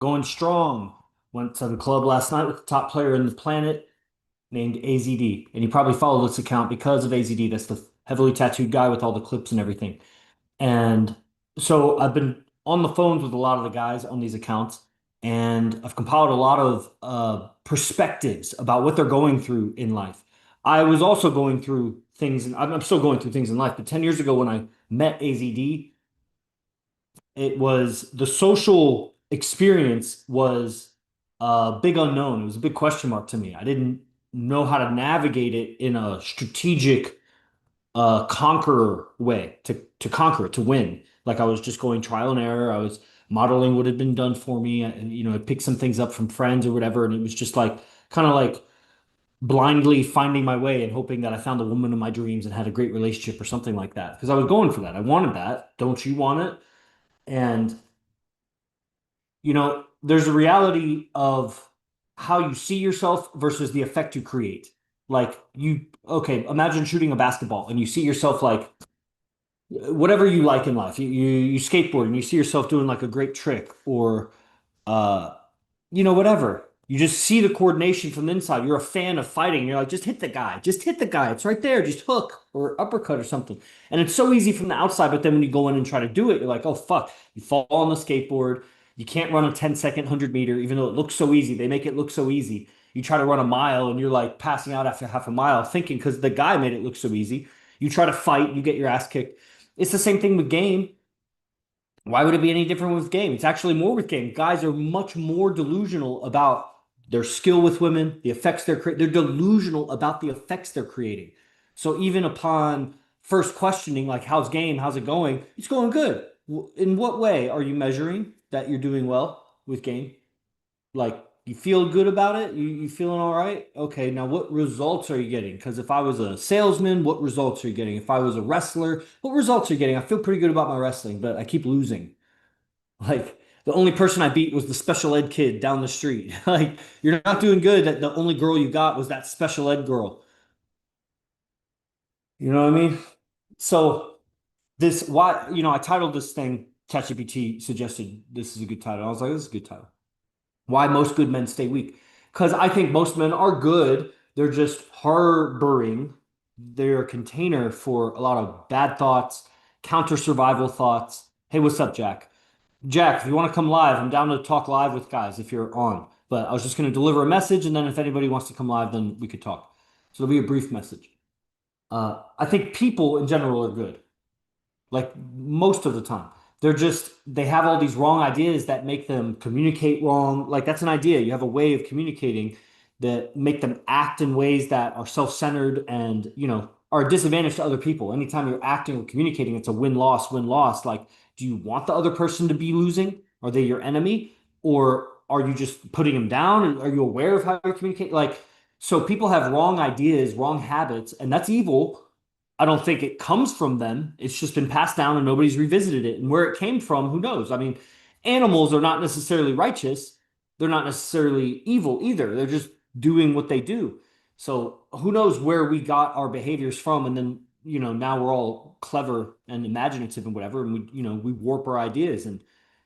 going strong. Went to the club last night with the top player in the planet named AZD. And you probably follow this account because of AZD. That's the heavily tattooed guy with all the clips and everything. And so I've been on the phones with a lot of the guys on these accounts, and I've compiled a lot of perspectives about what they're going through in life. I was also going through things, and I'm still going through things in life, but 10 years ago when I met AZD, it was the social experience was a big unknown. It was a big question mark to me. I didn't know how to navigate it in a strategic conqueror way to conquer it, to win. Like I was just going trial and error. I was modeling what had been done for me, and I picked some things up from friends or whatever, and it was just like kind of like blindly finding my way and hoping that I found the woman of my dreams and had a great relationship or something like that. Because I was going for that. I wanted that. Don't you want it? And there's a reality of how you see yourself versus the effect you create. Okay, imagine shooting a basketball and you see yourself like whatever you like in life. You skateboard and you see yourself doing like a great trick or uh whatever. You just see the coordination from the inside. You're a fan of fighting. You're like, just hit the guy. Just hit the guy. It's right there. Just hook or uppercut or something. And it's so easy from the outside, but then when you go in and try to do it, you're like, oh fuck. You fall on the skateboard. You can't run a 10-second 100 meter, even though it looks so easy. They make it look so easy. You try to run a mile and you're like passing out after half a mile, thinking because the guy made it look so easy. You try to fight, you get your ass kicked. It's the same thing with game. Why would it be any different with game? It's actually more with game. Guys are much more delusional about their skill with women, the effects they're creating. They're delusional about the effects they're creating. So even upon first questioning, like, how's game? How's it going? It's going good. In what way are you measuring that you're doing well with game? Like, you feel good about it? You feeling all right? Okay, now what results are you getting? Because if I was a salesman, what results are you getting? If I was a wrestler, what results are you getting? I feel pretty good about my wrestling, but I keep losing. Like the only person I beat was the special ed kid down the street. Like you're not doing good that the only girl you got was that special ed girl. You know what I mean? So this why I titled this thing ChatGPT suggested this is a good title. I was like, this is a good title. Why most good men stay weak. Because I think most men are good. They're just harboring their container for a lot of bad thoughts, counter survival thoughts. Hey, what's up, Jack? Jack, if you want to come live, I'm down to talk live with guys if you're on. But I was just going to deliver a message, and then if anybody wants to come live, then we could talk. So it'll be a brief message. I think people in general are good, like most of the time. They have all these wrong ideas that make them communicate wrong. Like that's an idea. You have a way of communicating that make them act in ways that are self-centered and, are a disadvantage to other people. Anytime you're acting or communicating, it's a win-loss, win-loss. Like, do you want the other person to be losing? Are they your enemy? Or are you just putting them down? And are you aware of how you're communicating? Like, so people have wrong ideas, wrong habits, and that's evil. I don't think it comes from them. It's just been passed down and nobody's revisited it. And where it came from, who knows? I mean, animals are not necessarily righteous. They're not necessarily evil either. They're just doing what they do. So who knows where we got our behaviors from? And then, now we're all clever and imaginative and whatever. And we warp our ideas and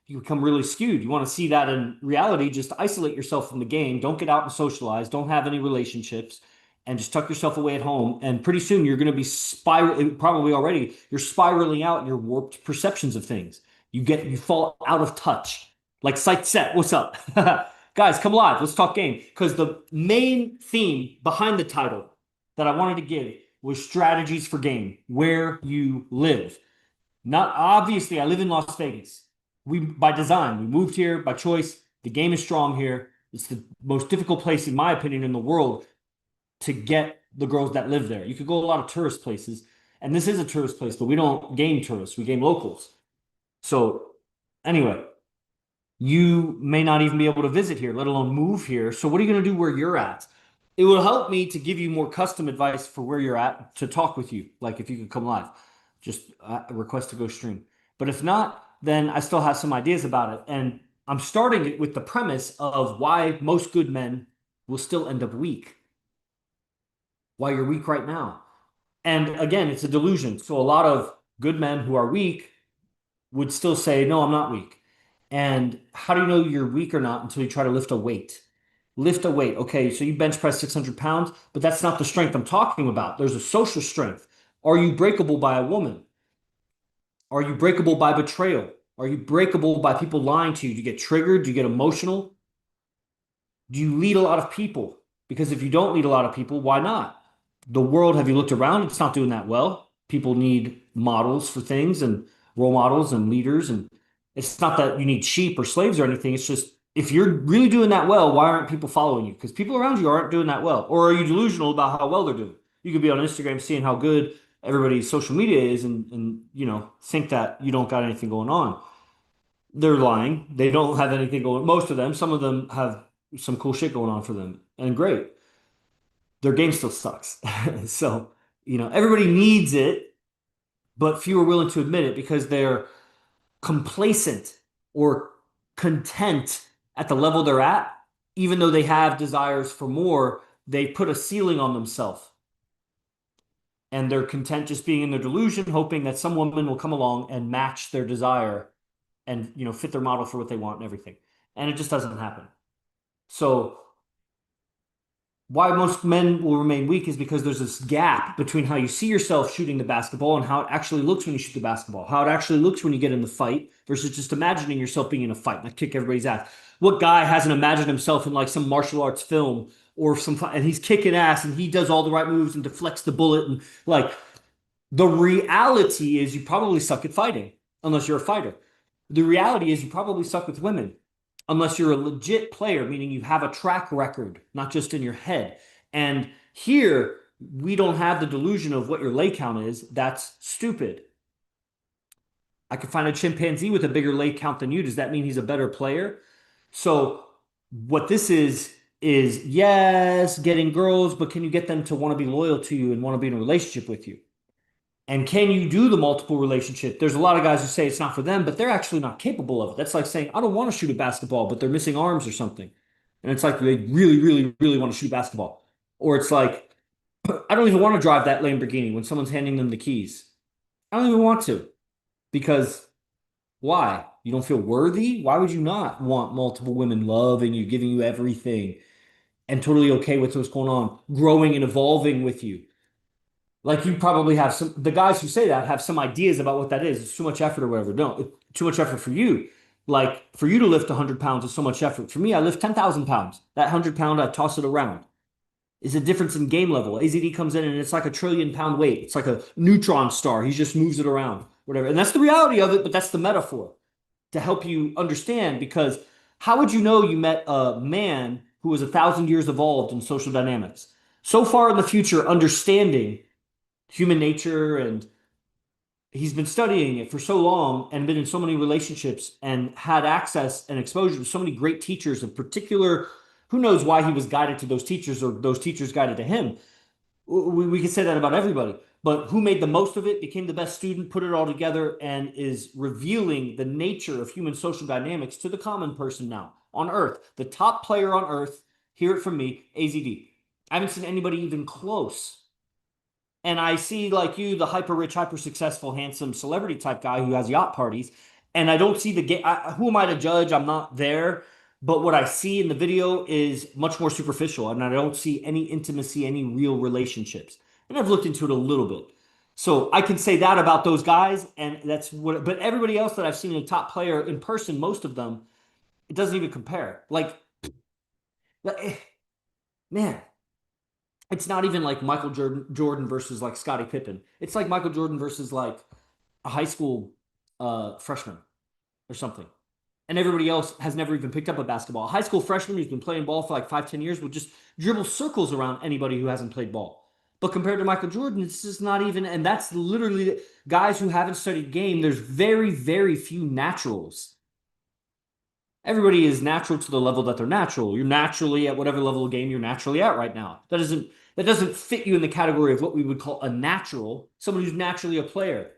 you become really skewed. You want to see that in reality, just isolate yourself from the game. Don't get out and socialize. Don't have any relationships and just tuck yourself away at home. And pretty soon you're going to be probably already, you're spiraling out in your warped perceptions of things. You fall out of touch. Like sight set, what's up? Guys, come live. Let's talk game. Because the main theme behind the title that I wanted to give was strategies for game, where you live. Not obviously, I live in Las Vegas. We by design, we moved here by choice. The game is strong here. It's the most difficult place, in my opinion, in the world to get the girls that live there. You could go a lot of tourist places, and this is a tourist place, but we don't game tourists, we game locals. So, anyway, you may not even be able to visit here, let alone move here. So, what are you going to do where you're at? It will help me to give you more custom advice for where you're at to talk with you. Like if you could come live, just request to go stream. But if not, then I still have some ideas about it. And I'm starting it with the premise of why most good men will still end up weak, why you're weak right now. And again, it's a delusion. So a lot of good men who are weak would still say, no, I'm not weak. And how do you know you're weak or not until you try to lift a weight? Lift a weight. Okay, so you bench press 600 pounds, but that's not the strength I'm talking about. There's a social strength. Are you breakable by a woman? Are you breakable by betrayal? Are you breakable by people lying to you? Do you get triggered? Do you get emotional? Do you lead a lot of people? Because if you don't lead a lot of people, why not? The world, have you looked around? It's not doing that well. People need models for things and role models and leaders. And it's not that you need sheep or slaves or anything. It's just if you're really doing that well, why aren't people following you? Because people around you aren't doing that well. Or are you delusional about how well they're doing? You could be on Instagram seeing how good everybody's social media is and think that you don't got anything going on. They're lying. They don't have anything going. Most of them, some of them have some cool shit going on for them, and great. Their game still sucks. So, everybody needs it, but few are willing to admit it because they're complacent or content at the level they're at, even though they have desires for more. They put a ceiling on themselves, and they're content just being in their delusion, hoping that some woman will come along and match their desire and fit their model for what they want and everything. And it just doesn't happen. So why most men will remain weak is because there's this gap between how you see yourself shooting the basketball and how it actually looks when you shoot the basketball, how it actually looks when you get in the fight versus just imagining yourself being in a fight and like kick everybody's ass. What guy hasn't imagined himself in like some martial arts film or some and he's kicking ass and he does all the right moves and deflects the bullet and like the reality is you probably suck at fighting unless you're a fighter. The reality is you probably suck with women unless you're a legit player, meaning you have a track record, not just in your head. And here, we don't have the delusion of what your lay count is. That's stupid. I could find a chimpanzee with a bigger lay count than you. Does that mean he's a better player? So, what this is yes, getting girls, but can you get them to want to be loyal to you and want to be in a relationship with you? And can you do the multiple relationship? There's a lot of guys who say it's not for them, but they're actually not capable of it. That's like saying, I don't want to shoot a basketball, but they're missing arms or something. And it's like they really, really, really want to shoot basketball. Or it's like, I don't even want to drive that Lamborghini when someone's handing them the keys. I don't even want to because why? You don't feel worthy? Why would you not want multiple women loving you, giving you everything, and totally okay with what's going on, growing and evolving with you? Like you probably have the guys who say that have some ideas about what that is. It's too much effort or whatever. No, it's too much effort for you. Like for you to lift 100 pounds is so much effort. For me, I lift 10,000 pounds. That 100 pound, I toss it around. Is a difference in game level. AZD comes in and it's like a trillion-pound weight. It's like a neutron star. He just moves it around, whatever. And that's the reality of it, but that's the metaphor to help you understand because how would you know you met a man who was 1,000 years evolved in social dynamics? So far in the future, understanding human nature and he's been studying it for so long and been in so many relationships and had access and exposure to so many great teachers in particular who knows why he was guided to those teachers or those teachers guided to him. We can say that about everybody, but who made the most of it, became the best student, put it all together, and is revealing the nature of human social dynamics to the common person now on earth. The top player on earth, hear it from me, AZD. I haven't seen anybody even close. And I see like you, the hyper rich, hyper successful, handsome celebrity type guy who has yacht parties, and I don't see the game. Who am I to judge? I'm not there. But what I see in the video is much more superficial, and I don't see any intimacy, any real relationships. And I've looked into it a little bit. So I can say that about those guys, and that's what, but everybody else that I've seen a top player in person, most of them, it doesn't even compare. Like, man, it's not even like Michael Jordan versus like Scottie Pippen. It's like Michael Jordan versus like a high school freshman or something. And everybody else has never even picked up a basketball. A high school freshman who's been playing ball for like 5, 10 years will just dribble circles around anybody who hasn't played ball. But compared to Michael Jordan, it's just not even, and that's literally guys who haven't studied game. There's very, very few naturals. Everybody is natural to the level that they're natural. You're naturally at whatever level of game you're naturally at right now. That doesn't fit you in the category of what we would call a natural, someone who's naturally a player.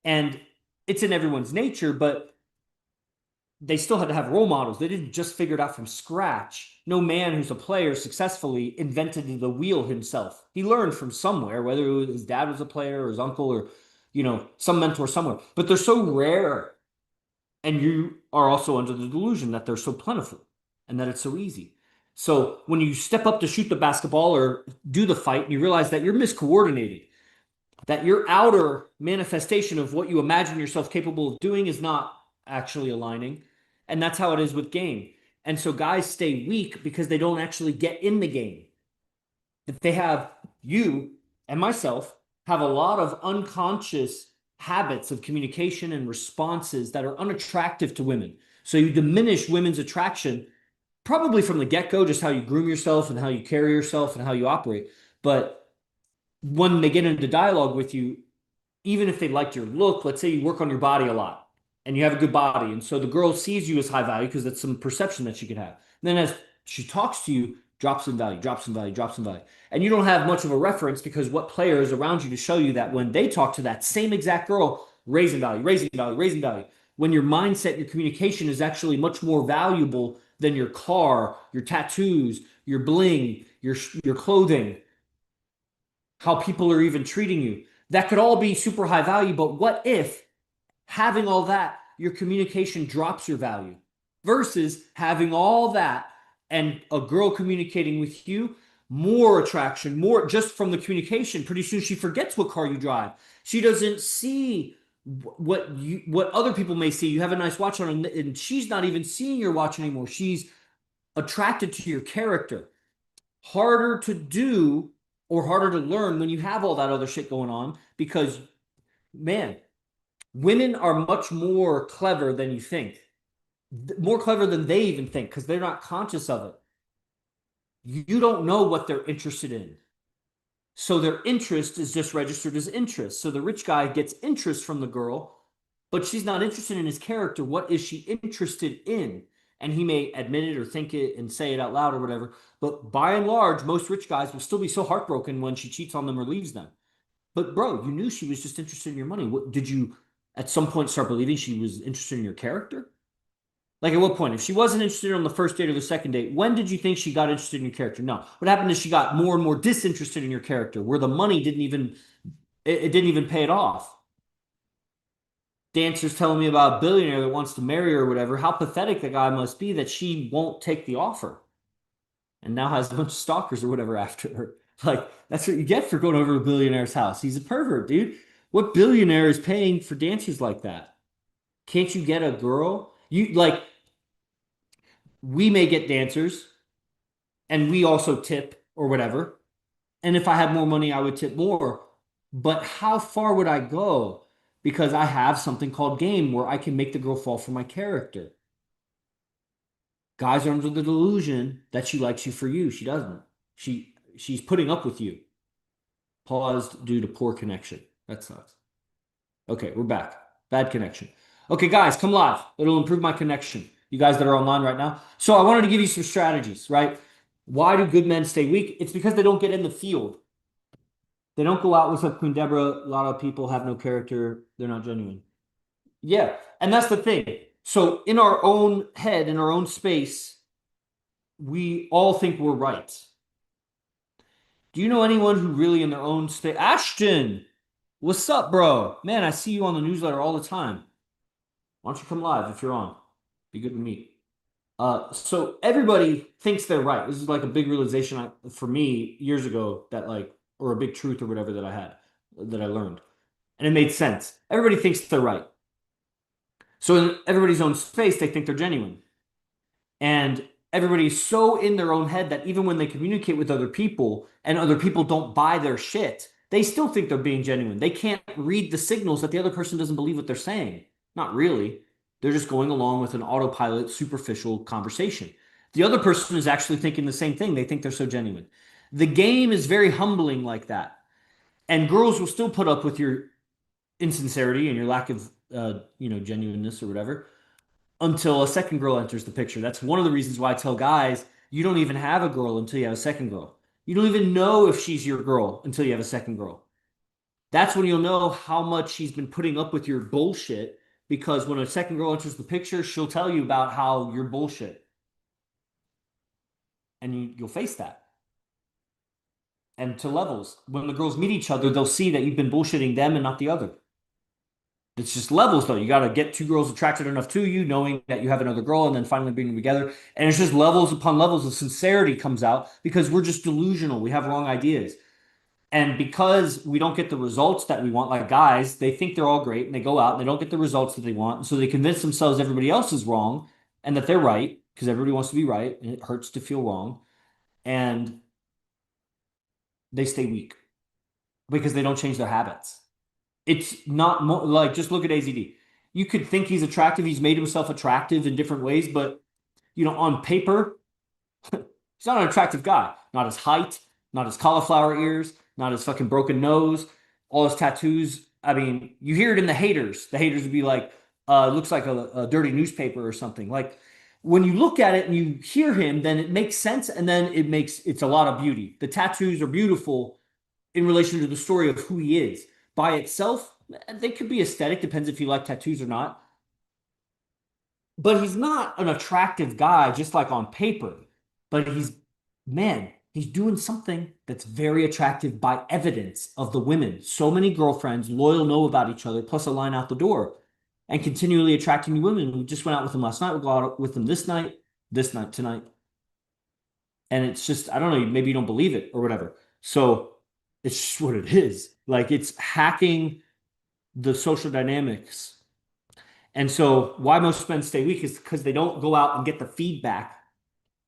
And it's in everyone's nature, but they still had to have role models. They didn't just figure it out from scratch. No man who's a player successfully invented the wheel himself. He learned from somewhere, whether his dad was a player or his uncle or, some mentor somewhere. But they're so rare And you are also under the delusion that they're so plentiful and that it's so easy. So when you step up to shoot the basketball or do the fight, you realize that you're miscoordinated, that your outer manifestation of what you imagine yourself capable of doing is not actually aligning. And that's how it is with game. And so guys stay weak because they don't actually get in the game. That they have, you and myself have a lot of unconscious habits of communication and responses that are unattractive to women. So you diminish women's attraction probably from the get-go, just how you groom yourself and how you carry yourself and how you operate. But when they get into dialogue with you, even if they liked your look, let's say you work on your body a lot and you have a good body, and so the girl sees you as high value because that's some perception that she could have. And then as she talks to you, drops in value, drops in value, drops in value. And you don't have much of a reference because what player is around you to show you that when they talk to that same exact girl, raising value, raising value, raising value. When your mindset, your communication is actually much more valuable than your car, your tattoos, your bling, your clothing, how people are even treating you. That could all be super high value, but what if having all that, your communication drops your value versus having all that and a girl communicating with you, more attraction, more just from the communication. Pretty soon she forgets what car you drive. She doesn't see what other people may see. You have a nice watch on, and she's not even seeing your watch anymore. She's attracted to your character. Harder to do or harder to learn when you have all that other shit going on because, man, women are much more clever than you think, more clever than they even think because they're not conscious of it. You don't know what they're interested in. So their interest is just registered as interest. So the rich guy gets interest from the girl, but she's not interested in his character. What is she interested in? And he may admit it or think it and say it out loud or whatever. But by and large, most rich guys will still be so heartbroken when she cheats on them or leaves them. But bro, you knew she was just interested in your money. What did you at some point start believing she was interested in your character? Like at what point? If she wasn't interested on the first date or the second date, when did you think she got interested in your character? No. What happened is she got more and more disinterested in your character, where the money didn't even it didn't even pay it off. Dancer's telling me about a billionaire that wants to marry her or whatever. How pathetic the guy must be that she won't take the offer and now has a bunch of stalkers or whatever after her. Like, that's what you get for going over to a billionaire's house. He's a pervert, dude. What billionaire is paying for dancers like that? Can't you get a girl? You like, we may get dancers and we also tip or whatever. And if I had more money, I would tip more. But how far would I go? Because I have something called game where I can make the girl fall for my character. Guys are under the delusion that she likes you for you. She doesn't. She's putting up with you. Paused due to poor connection. That sucks. Okay, we're back. Bad connection. Okay, guys, come live. It'll improve my connection. You guys that are online right now. So I wanted to give you some strategies, right? Why do good men stay weak? It's because they don't get in the field. They don't go out with a Queen Deborah. A lot of people have no character. They're not genuine. Yeah, and that's the thing. So in our own head, in our own space, we all think we're right. Do you know anyone who really in their own space? Ashton, what's up, bro? Man, I see you on the newsletter all the time. Why don't you come live if you're on? Be good to meet. So everybody thinks they're right. This is like a big realization for me years ago that like, or a big truth or whatever that I had, that I learned. And it made sense. Everybody thinks they're right. So in everybody's own space, they think they're genuine. And everybody's so in their own head that even when they communicate with other people and other people don't buy their shit, they still think they're being genuine. They can't read the signals that the other person doesn't believe what they're saying. Not really. They're just going along with an autopilot, superficial conversation. The other person is actually thinking the same thing. They think they're so genuine. The game is very humbling like that. And girls will still put up with your insincerity and your lack of, genuineness or whatever until a second girl enters the picture. That's one of the reasons why I tell guys you don't even have a girl until you have a second girl. You don't even know if she's your girl until you have a second girl. That's when you'll know how much she's been putting up with your bullshit because when a second girl enters the picture, she'll tell you about how you're bullshit. And you'll face that. And to levels. When the girls meet each other, they'll see that you've been bullshitting them and not the other. It's just levels though. You got to get two girls attracted enough to you, knowing that you have another girl, and then finally bring them together. And it's just levels upon levels of sincerity comes out because we're just delusional. We have wrong ideas. And because we don't get the results that we want, like guys, they think they're all great and they go out and they don't get the results that they want. And so they convince themselves everybody else is wrong and that they're right because everybody wants to be right and it hurts to feel wrong. And they stay weak because they don't change their habits. It's not like just look at AZD. You could think he's attractive. He's made himself attractive in different ways, but on paper, he's not an attractive guy. Not his height, not his cauliflower ears, not his fucking broken nose, all his tattoos. I mean, you hear it in the haters. The haters would be like, looks like a dirty newspaper or something. Like when you look at it and you hear him, then it makes sense, and then it's a lot of beauty. The tattoos are beautiful in relation to the story of who he is. By itself, they could be aesthetic, depends if you like tattoos or not. But he's not an attractive guy, just like on paper. But man, he's doing something that's very attractive by evidence of the women. So many girlfriends, loyal, know about each other, plus a line out the door, and continually attracting new women. We just went out with him last night. We'll go out with him this night, tonight. And it's just, I don't know, maybe you don't believe it or whatever. So it's just what it is. Like it's hacking the social dynamics. And so why most men stay weak is because they don't go out and get the feedback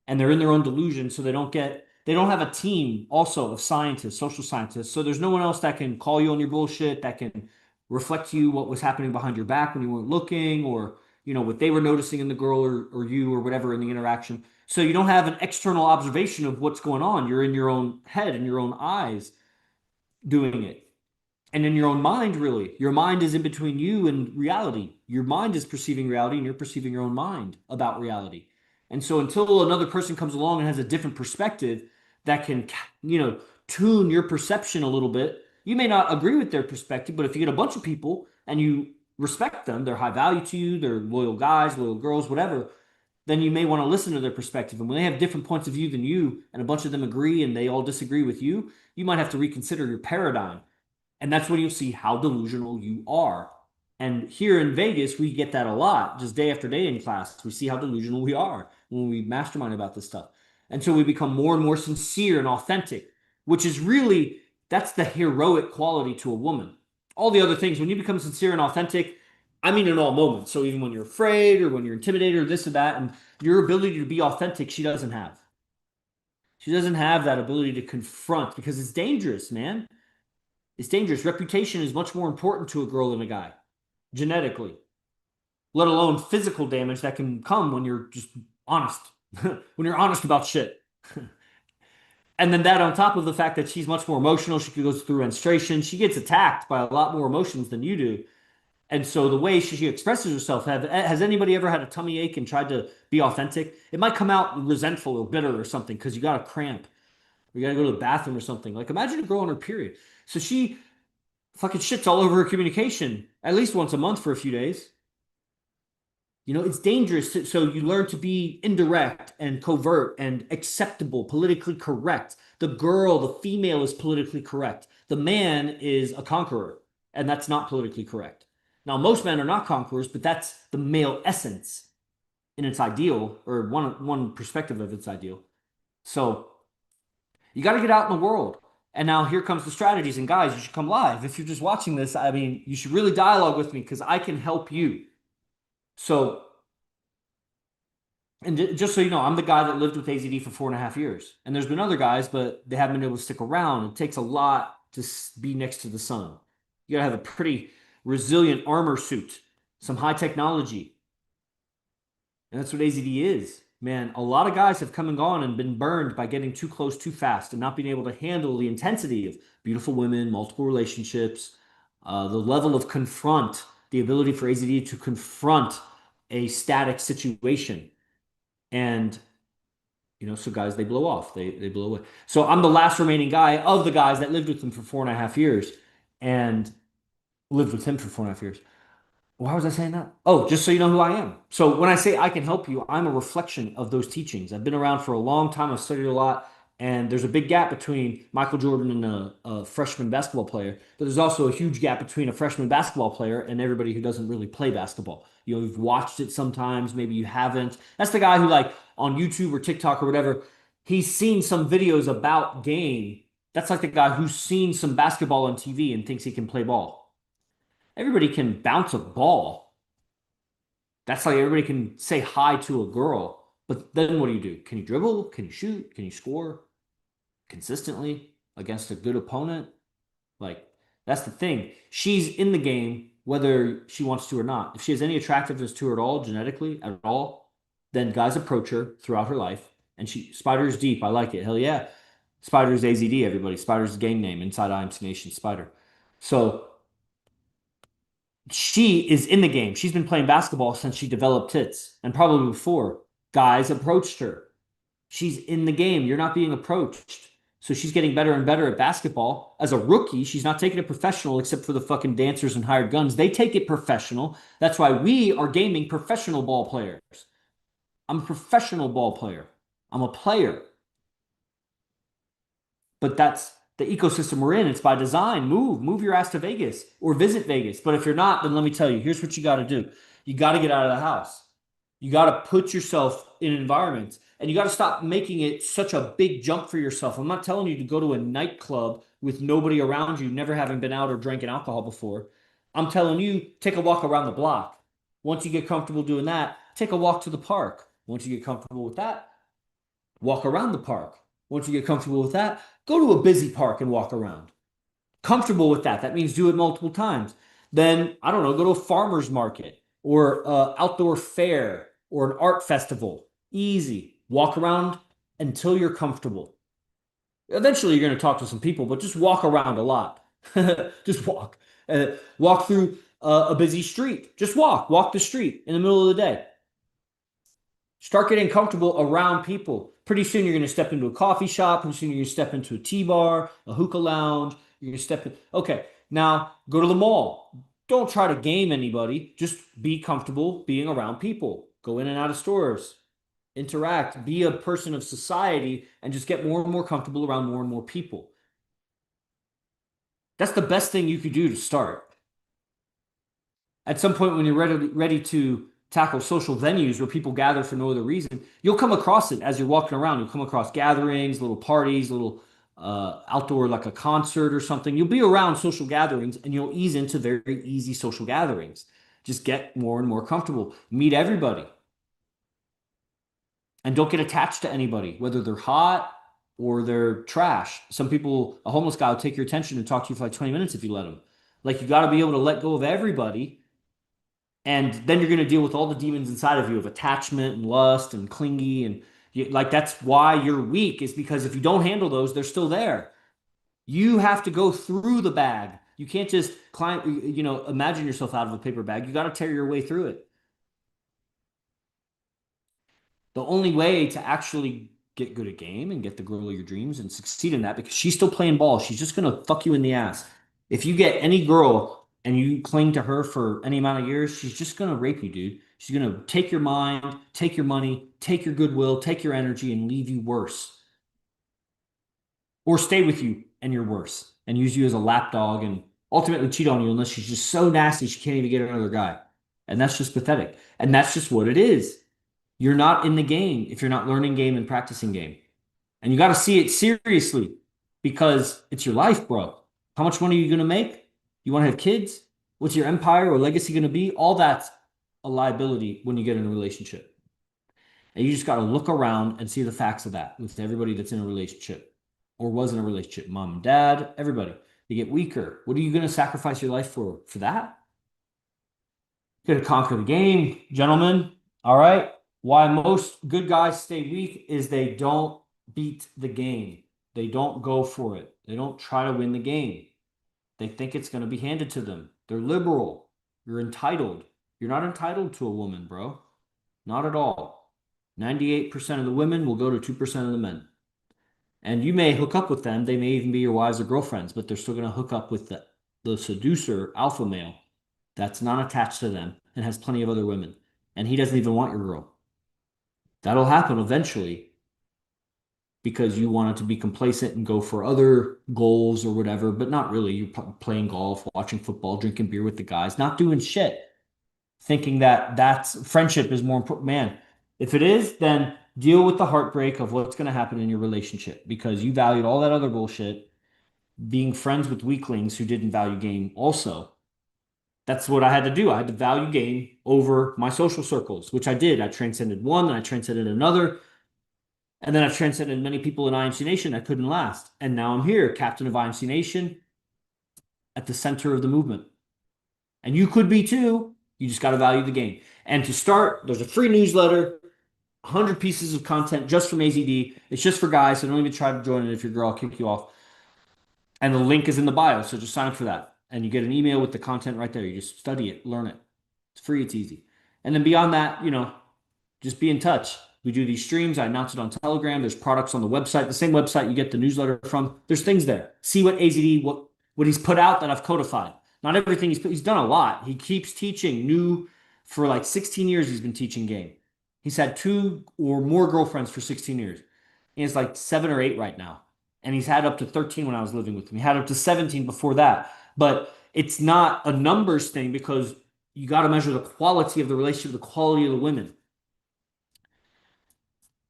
and they're in their own delusion. So they don't have a team also of scientists, social scientists. So there's no one else that can call you on your bullshit, that can reflect to you what was happening behind your back when you weren't looking, or, what they were noticing in the girl or you or whatever in the interaction. So you don't have an external observation of what's going on. You're in your own head and your own eyes doing it. And in your own mind, really, your mind is in between you and reality. Your mind is perceiving reality and you're perceiving your own mind about reality. And so until another person comes along and has a different perspective that can, tune your perception a little bit, you may not agree with their perspective, but if you get a bunch of people and you respect them, they're high value to you, they're loyal guys, loyal girls, whatever, then you may want to listen to their perspective. And when they have different points of view than you and a bunch of them agree and they all disagree with you, you might have to reconsider your paradigm. And that's when you'll see how delusional you are. And here in Vegas, we get that a lot, just day after day in class. We see how delusional we are when we mastermind about this stuff. And so we become more and more sincere and authentic, which is really, that's the heroic quality to a woman. All the other things, when you become sincere and authentic, I mean in all moments. So even when you're afraid or when you're intimidated or this or that, and your ability to be authentic, she doesn't have. She doesn't have that ability to confront because it's dangerous, man. It's dangerous. Reputation is much more important to a girl than a guy, genetically, let alone physical damage that can come when you're just honest, when you're honest about shit. And then that on top of the fact that she's much more emotional, she goes through menstruation, she gets attacked by a lot more emotions than you do. And so the way she expresses herself, has anybody ever had a tummy ache and tried to be authentic? It might come out resentful or bitter or something because you got a cramp. Or you got to go to the bathroom or something. Like imagine a girl on her period. So she fucking shits all over her communication at least once a month for a few days. It's dangerous. So you learn to be indirect and covert and acceptable, politically correct. The girl, the female is politically correct. The man is a conqueror, and that's not politically correct. Now, most men are not conquerors, but that's the male essence in its ideal, or one perspective of its ideal. So you got to get out in the world. And now here comes the strategies. And guys, you should come live. If you're just watching this, I mean, you should really dialogue with me because I can help you. So, and just so you know, I'm the guy that lived with AZD for 4.5 years. And there's been other guys, but they haven't been able to stick around. It takes a lot to be next to the sun. You got to have a pretty resilient armor suit, some high technology. And that's what AZD is. Man, a lot of guys have come and gone and been burned by getting too close too fast and not being able to handle the intensity of beautiful women, multiple relationships, the level of confront, the ability for AZD to confront a static situation. And, so guys, they blow off. They blow away. So I'm the last remaining guy of the guys that lived with him for 4.5 years and lived with him for 4.5 years. Why was I saying that? Oh, just so you know who I am. So when I say I can help you, I'm a reflection of those teachings. I've been around for a long time. I've studied a lot. And there's a big gap between Michael Jordan and a freshman basketball player, but there's also a huge gap between a freshman basketball player and everybody who doesn't really play basketball. You've watched it sometimes, maybe you haven't. That's the guy who, like, on YouTube or TikTok or whatever, he's seen some videos about game. That's like the guy who's seen some basketball on TV and thinks he can play ball. Everybody can bounce a ball. That's like everybody can say hi to a girl. But then what do? Can you dribble? Can you shoot? Can you score consistently against a good opponent? Like, that's the thing. She's in the game whether she wants to or not. If she has any attractiveness to her at all, genetically, at all, then guys approach her throughout her life. And Spider's deep. I like it. Hell yeah. Spider's AZD, everybody. Spider's gang name inside IMC Nation Spider. So she is in the game. She's been playing basketball since she developed tits, and probably before. Guys approached her. She's in the game. You're not being approached. So she's getting better and better at basketball. As a rookie, she's not taking it professional except for the fucking dancers and hired guns. They take it professional. That's why we are gaming professional ball players. I'm a professional ball player. I'm a player. But that's the ecosystem we're in. It's by design. Move your ass to Vegas or visit Vegas. But if you're not, then let me tell you, here's what you got to do. You got to get out of the house. You got to put yourself in environments, and you got to stop making it such a big jump for yourself. I'm not telling you to go to a nightclub with nobody around you, never having been out or drinking alcohol before. I'm telling you, take a walk around the block. Once you get comfortable doing that, take a walk to the park. Once you get comfortable with that, walk around the park. Once you get comfortable with that, go to a busy park and walk around. Comfortable with that. That means do it multiple times. Then, I don't know, go to a farmer's market or an outdoor fair or an art festival. Easy. Walk around until you're comfortable. Eventually, you're going to talk to some people, but just walk around a lot. Just walk. Walk through a busy street. Just walk. Walk the street in the middle of the day. Start getting comfortable around people. Pretty soon you're going to step into a coffee shop. Pretty soon you're going to step into a tea bar, a hookah lounge. You're going to step in. Okay, now go to the mall. Don't try to game anybody. Just be comfortable being around people. Go in and out of stores. Interact. Be a person of society and just get more and more comfortable around more and more people. That's the best thing you could do to start. At some point when you're ready to tackle social venues where people gather for no other reason, you'll come across it as you're walking around. You'll come across gatherings, little parties, little outdoor, like a concert or something. You'll be around social gatherings and you'll ease into very easy social gatherings. Just get more and more comfortable. Meet everybody. And don't get attached to anybody, whether they're hot or they're trash. Some people, a homeless guy will take your attention and talk to you for like 20 minutes if you let him. Like, you got to be able to let go of everybody, and then you're going to deal with all the demons inside of you of attachment and lust and clingy. And like, that's why you're weak, is because if you don't handle those, they're still there. You have to go through the bag. You can't just climb, imagine yourself out of a paper bag. You got to tear your way through it. The only way to actually get good at game and get the girl of your dreams and succeed in that, because she's still playing ball, she's just going to fuck you in the ass. If you get any girl and you cling to her for any amount of years, she's just going to rape you, dude. She's going to take your mind, take your money, take your goodwill, take your energy, and leave you worse. Or stay with you and you're worse and use you as a lapdog and ultimately cheat on you unless she's just so nasty she can't even get another guy. And that's just pathetic. And that's just what it is. You're not in the game if you're not learning game and practicing game. And you got to see it seriously because it's your life, bro. How much money are you going to make? You want to have kids? What's your empire or legacy going to be? All that's a liability when you get in a relationship. And you just got to look around and see the facts of that with everybody that's in a relationship or was in a relationship. Mom and dad, everybody. They get weaker. What are you going to sacrifice your life for? For that? You're going to conquer the game, gentlemen. All right. Why most good guys stay weak is they don't beat the game. They don't go for it. They don't try to win the game. They think it's going to be handed to them. They're liberal. You're entitled. You're not entitled to a woman, bro. Not at all. 98% of the women will go to 2% of the men. And you may hook up with them. They may even be your wives or girlfriends, but they're still going to hook up with the seducer, alpha male, that's not attached to them and has plenty of other women. And he doesn't even want your girl. That'll happen eventually. because you wanted to be complacent and go for other goals or whatever, but not really. You're playing golf, watching football, drinking beer with the guys, not doing shit, thinking that that's friendship is more important. Man, if it is, then deal with the heartbreak of what's going to happen in your relationship because you valued all that other bullshit, being friends with weaklings who didn't value game also. That's what I had to do. I had to value game over my social circles, which I did. I transcended one, and I transcended another. And then I've transcended many people in IMC Nation that couldn't last. And now I'm here, captain of IMC Nation, at the center of the movement. And you could be too. You just got to value the game. And to start, there's a free newsletter, 100 pieces of content just from AZD. It's just for guys, so don't even try to join it. If you're a girl, I'll kick you off. And the link is in the bio, so just sign up for that. And you get an email with the content right there. You just study it, learn it. It's free, it's easy. And then beyond that, just be in touch. We do these streams. I announce it on Telegram. There's products on the website, the same website you get the newsletter from. There's things there. See what AZD, what he's put out that I've codified. Not everything he's done a lot. He keeps teaching new for like 16 years. He's been teaching game. He's had 2 or more girlfriends for 16 years. He has like 7 or 8 right now. And he's had up to 13 when I was living with him. He had up to 17 before that. But it's not a numbers thing because you got to measure the quality of the relationship, the quality of the women.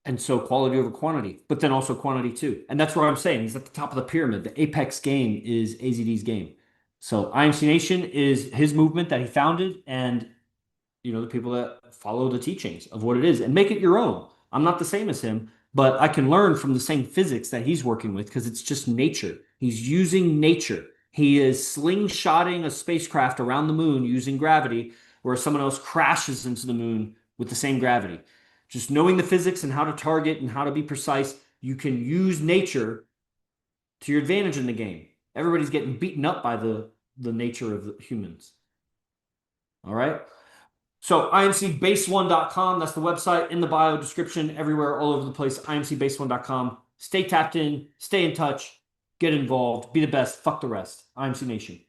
And so quality over quantity, but then also quantity too. And that's where I'm saying he's at the top of the pyramid. The apex game is AZD's game. So IMC Nation is his movement that he founded, and the people that follow the teachings of what it is and make it your own. I'm not the same as him, but I can learn from the same physics that he's working with because it's just nature. He's using nature. He is slingshotting a spacecraft around the moon using gravity, where someone else crashes into the moon with the same gravity. Just knowing the physics and how to target and how to be precise, you can use nature to your advantage in the game. Everybody's getting beaten up by the nature of the humans. All right? So imcbase1.com, that's the website, in the bio, description, everywhere, all over the place, imcbase1.com. Stay tapped in, stay in touch, get involved, be the best, fuck the rest. IMC Nation.